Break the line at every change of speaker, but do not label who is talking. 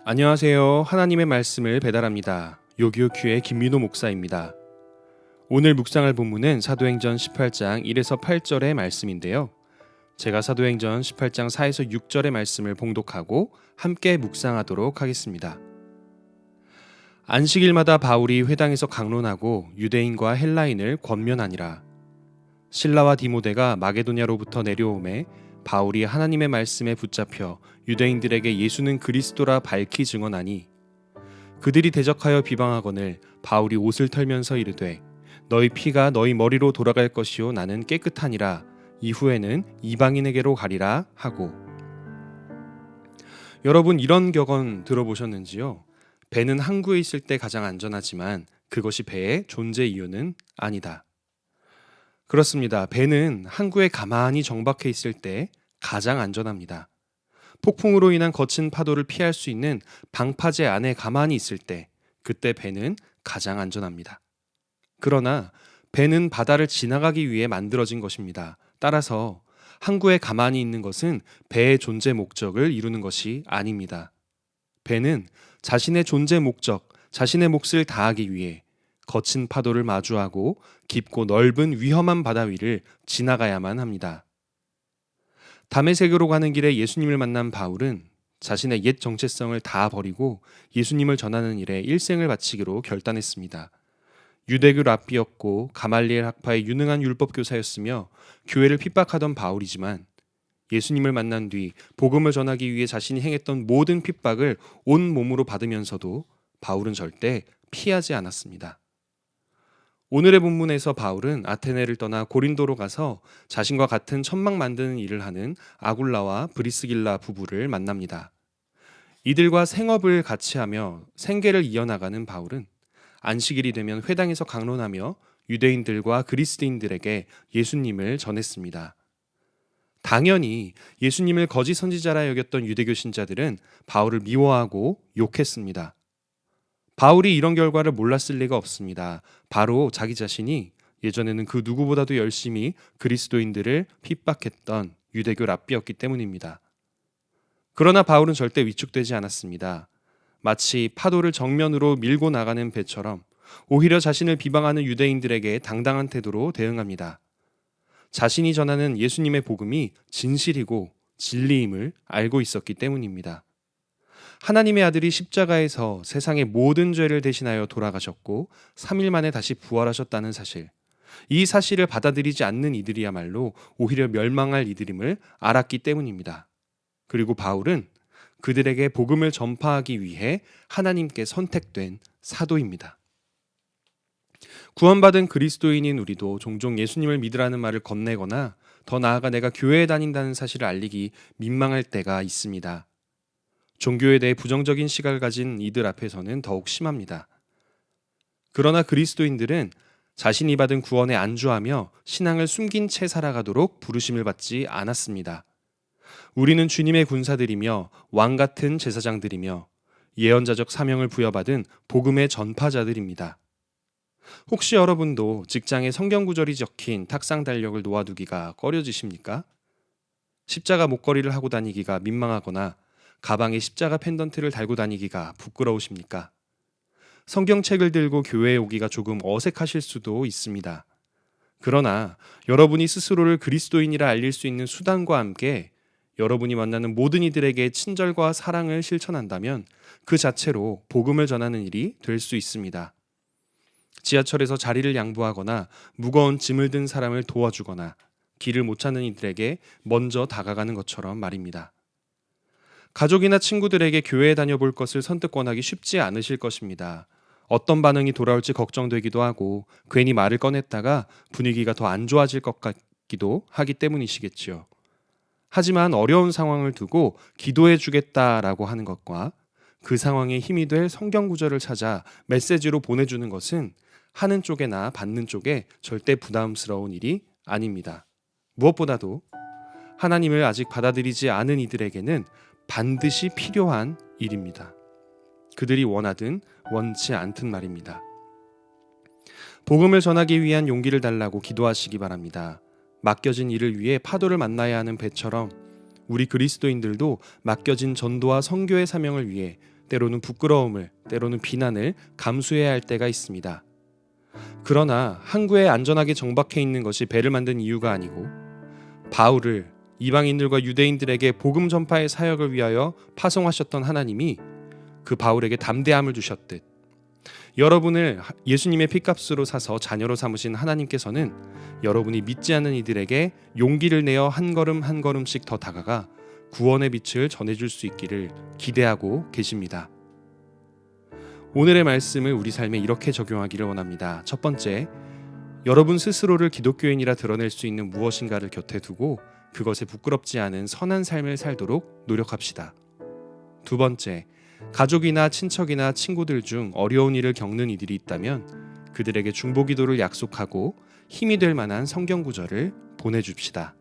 안녕하세요. 하나님의 말씀을 배달합니다. 요기요큐의 김민호 목사입니다. 오늘 묵상할 본문은 사도행전 18장 1에서 8절의 말씀인데요. 제가 사도행전 18장 4에서 6절의 말씀을 봉독하고 함께 묵상하도록 하겠습니다. 안식일마다 바울이 회당에서 강론하고 유대인과 헬라인을 권면하니라. 실라와 디모데가 마게도냐로부터 내려오매 바울이 하나님의 말씀에 붙잡혀 유대인들에게 예수는 그리스도라 밝히 증언하니 그들이 대적하여 비방하거늘 바울이 옷을 털면서 이르되 너희 피가 너희 머리로 돌아갈 것이요 나는 깨끗하니라. 이후에는 이방인에게로 가리라 하고. 여러분, 이런 격언 들어보셨는지요? 배는 항구에 있을 때 가장 안전하지만 그것이 배의 존재 이유는 아니다. 그렇습니다. 배는 항구에 가만히 정박해 있을 때 가장 안전합니다. 폭풍으로 인한 거친 파도를 피할 수 있는 방파제 안에 가만히 있을 때 그때 배는 가장 안전합니다. 그러나 배는 바다를 지나가기 위해 만들어진 것입니다. 따라서 항구에 가만히 있는 것은 배의 존재 목적을 이루는 것이 아닙니다. 배는 자신의 존재 목적, 자신의 몫을 다하기 위해 거친 파도를 마주하고 깊고 넓은 위험한 바다 위를 지나가야만 합니다. 다메섹으로 가는 길에 예수님을 만난 바울은 자신의 옛 정체성을 다 버리고 예수님을 전하는 일에 일생을 바치기로 결단했습니다. 유대교 랍비였고 가말리엘 학파의 유능한 율법 교사였으며 교회를 핍박하던 바울이지만 예수님을 만난 뒤 복음을 전하기 위해 자신이 행했던 모든 핍박을 온 몸으로 받으면서도 바울은 절대 피하지 않았습니다. 오늘의 본문에서 바울은 아테네를 떠나 고린도로 가서 자신과 같은 천막 만드는 일을 하는 아굴라와 브리스길라 부부를 만납니다. 이들과 생업을 같이 하며 생계를 이어나가는 바울은 안식일이 되면 회당에서 강론하며 유대인들과 그리스도인들에게 예수님을 전했습니다. 당연히 예수님을 거짓 선지자라 여겼던 유대교 신자들은 바울을 미워하고 욕했습니다. 바울이 이런 결과를 몰랐을 리가 없습니다. 바로 자기 자신이 예전에는 그 누구보다도 열심히 그리스도인들을 핍박했던 유대교 랍비였기 때문입니다. 그러나 바울은 절대 위축되지 않았습니다. 마치 파도를 정면으로 밀고 나가는 배처럼 오히려 자신을 비방하는 유대인들에게 당당한 태도로 대응합니다. 자신이 전하는 예수님의 복음이 진실이고 진리임을 알고 있었기 때문입니다. 하나님의 아들이 십자가에서 세상의 모든 죄를 대신하여 돌아가셨고 3일 만에 다시 부활하셨다는 사실, 이 사실을 받아들이지 않는 이들이야말로 오히려 멸망할 이들임을 알았기 때문입니다. 그리고 바울은 그들에게 복음을 전파하기 위해 하나님께 선택된 사도입니다. 구원받은 그리스도인인 우리도 종종 예수님을 믿으라는 말을 건네거나 더 나아가 내가 교회에 다닌다는 사실을 알리기 민망할 때가 있습니다. 종교에 대해 부정적인 시각을 가진 이들 앞에서는 더욱 심합니다. 그러나 그리스도인들은 자신이 받은 구원에 안주하며 신앙을 숨긴 채 살아가도록 부르심을 받지 않았습니다. 우리는 주님의 군사들이며 왕 같은 제사장들이며 예언자적 사명을 부여받은 복음의 전파자들입니다. 혹시 여러분도 직장에 성경 구절이 적힌 탁상 달력을 놓아두기가 꺼려지십니까? 십자가 목걸이를 하고 다니기가 민망하거나 가방에 십자가 펜던트를 달고 다니기가 부끄러우십니까? 성경책을 들고 교회에 오기가 조금 어색하실 수도 있습니다. 그러나 여러분이 스스로를 그리스도인이라 알릴 수 있는 수단과 함께 여러분이 만나는 모든 이들에게 친절과 사랑을 실천한다면 그 자체로 복음을 전하는 일이 될 수 있습니다. 지하철에서 자리를 양보하거나 무거운 짐을 든 사람을 도와주거나 길을 못 찾는 이들에게 먼저 다가가는 것처럼 말입니다. 가족이나 친구들에게 교회에 다녀볼 것을 선뜻 권하기 쉽지 않으실 것입니다. 어떤 반응이 돌아올지 걱정되기도 하고 괜히 말을 꺼냈다가 분위기가 더 안 좋아질 것 같기도 하기 때문이시겠지요. 하지만 어려운 상황을 두고 기도해 주겠다라고 하는 것과 그 상황에 힘이 될 성경 구절을 찾아 메시지로 보내주는 것은 하는 쪽에나 받는 쪽에 절대 부담스러운 일이 아닙니다. 무엇보다도 하나님을 아직 받아들이지 않은 이들에게는 반드시 필요한 일입니다. 그들이 원하든 원치 않든 말입니다. 복음을 전하기 위한 용기를 달라고 기도하시기 바랍니다. 맡겨진 일을 위해 파도를 만나야 하는 배처럼 우리 그리스도인들도 맡겨진 전도와 선교의 사명을 위해 때로는 부끄러움을, 때로는 비난을 감수해야 할 때가 있습니다. 그러나 항구에 안전하게 정박해 있는 것이 배를 만든 이유가 아니고 바울을 이방인들과 유대인들에게 복음 전파의 사역을 위하여 파송하셨던 하나님이 그 바울에게 담대함을 주셨듯 여러분을 예수님의 피값으로 사서 자녀로 삼으신 하나님께서는 여러분이 믿지 않는 이들에게 용기를 내어 한 걸음 한 걸음씩 더 다가가 구원의 빛을 전해줄 수 있기를 기대하고 계십니다. 오늘의 말씀을 우리 삶에 이렇게 적용하기를 원합니다. 첫 번째, 여러분 스스로를 기독교인이라 드러낼 수 있는 무엇인가를 곁에 두고 그것에 부끄럽지 않은 선한 삶을 살도록 노력합시다. 두 번째, 가족이나 친척이나 친구들 중 어려운 일을 겪는 이들이 있다면 그들에게 중보기도를 약속하고 힘이 될 만한 성경 구절을 보내줍시다.